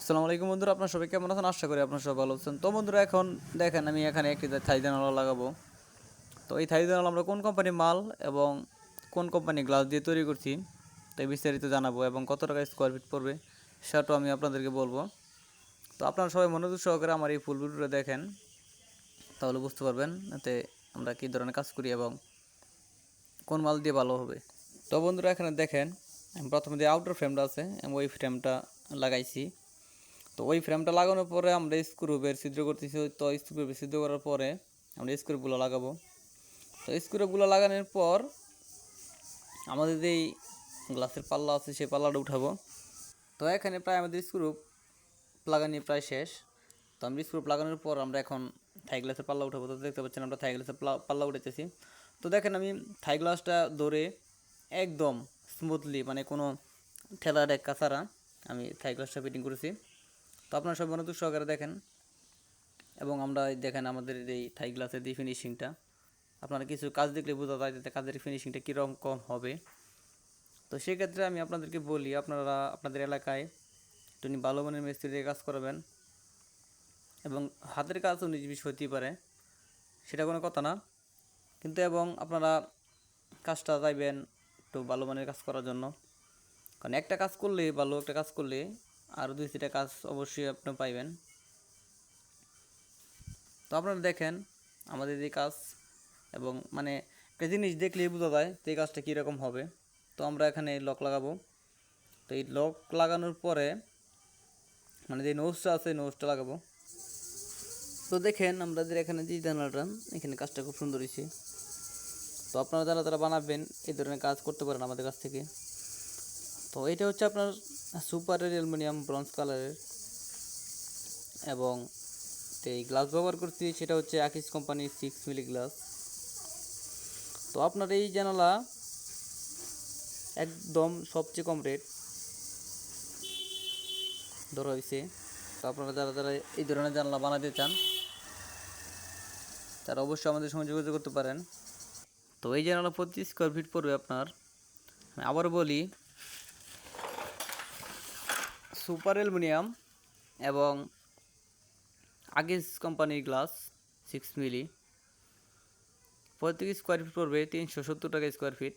আসসালামু আলাইকুম বন্ধুরা, আপনার সবাই কেমন আছেন? আশা করি আপনার সবাই ভালো আছেন। তো বন্ধুরা, এখন দেখেন আমি এখানে একটি থাই জানালা লাগাবো। তো এই থাই জানালা আমরা কোন কোম্পানির মাল এবং কোন কোম্পানি গ্লাস দিয়ে তৈরি করছি তাই বিস্তারিত জানাবো, এবং কত টাকা স্কোয়ার ফিট পড়বে সেটাও আমি আপনাদেরকে বলবো। তো আপনারা সবাই মনোযোগ সহকারে আমার এই ফুল ভিডিওটা দেখেন, তাহলে বুঝতে পারবেন এতে আমরা কী ধরনের কাজ করি এবং কোন মাল দিয়ে ভালো হবে। তো বন্ধুরা, এখানে দেখেন প্রথমে যে আউটার ফ্রেমটা আছে আমি ওই ফ্রেমটা লাগাইছি। তো ওই ফ্রেমটা লাগানোর পরে আমরা স্ক্রুবের ছিদ্র করতেছি। তো স্ক্রুবের ছিদ্র করার পরে আমরা স্ক্রুগুলো লাগাবো। তো স্ক্রুগুলো লাগানোর পর আমাদের যেই গ্লাসের পাল্লা আছে সেই পাল্লাটা উঠাবো। তো এখানে প্রায় আমাদের স্ক্রু লাগানি প্রায় শেষ। তো আমরা স্ক্রু লাগানোর পর আমরা এখন থাই গ্লাসের পাল্লা উঠাবো। তো দেখতে পাচ্ছেন আমরা থাই গ্লাসের পাল্লা উঠেছি। তো দেখেন আমি থাই গ্লাসটা ধরে একদম স্মুথলি, মানে কোনো ঠেলা টেক্কা ছাড়া আমি থাই গ্লাসটা ফিটিং করেছি। তো আপনারা সব মনোযোগ সহকারে দেখেন, এবং আমরা দেখেন আমাদের এই থাই গ্লাসের যে ফিনিশিংটা, আপনারা কিছু কাজ দেখলে বোঝা যায় যে কাজের ফিনিশিংটা কীরকম হবে। তো সেক্ষেত্রে আমি আপনাদেরকে বলি, আপনারা আপনাদের এলাকায় একটু ভালো মানের মিস্ত্রি দিয়ে কাজ করাবেন, এবং হাতের কাজ 19-20 হতেই পারে, সেটা কোনো কথা না, কিন্তু এবং আপনারা কাজটা চাইবেন একটু ভালো মানের কাজ করার জন্য। কারণ একটা কাজ করলে, ভালো একটা কাজ করলে আরও 2-3টা কাজ অবশ্যই আপনি পাইবেন। তো আপনারা দেখেন আমাদের এই কাজ, এবং মানে একটা জিনিস দেখলেই বোঝা যায় তো এই কাজটা কীরকম হবে। তো আমরা এখানে লক লাগাবো। তো এই লক লাগানোর পরে মানে যে নোজটা আছে নোজটা লাগাবো। তো দেখেন আমাদের এখানে যে জানালাটা, এখানে কাজটা খুব সুন্দর হয়েছে। তো আপনারা যারা বানাবেন এই ধরনের কাজ করতে পারেন আমাদের কাছ থেকে। তো এটা হচ্ছে আপনার সুপারের অ্যালুমিনিয়াম ব্রঞ্জ কালারের, এবং এই গ্লাস ব্যবহার করছি সেটা হচ্ছে আকিস কোম্পানির 6 মিলি গ্লাস। তো আপনার এই জানালা একদম সবচেয়ে কম রেট ধরা হয়েছে। তো আপনারা যারা এই ধরনের জানালা বানাতে চান তারা অবশ্যই আমাদের সঙ্গে যোগাযোগ করতে পারেন। তো এই জানালা 25 স্কোয়ার ফিট পড়বে আপনার, আমি আবার বলি, সুপার অ্যালুমিনিয়াম এবং আগিস কোম্পানির গ্লাস 6 মিলি, প্রত্যেক স্কোয়ার ফিট পড়বে 370 টাকা স্কোয়ার ফিট।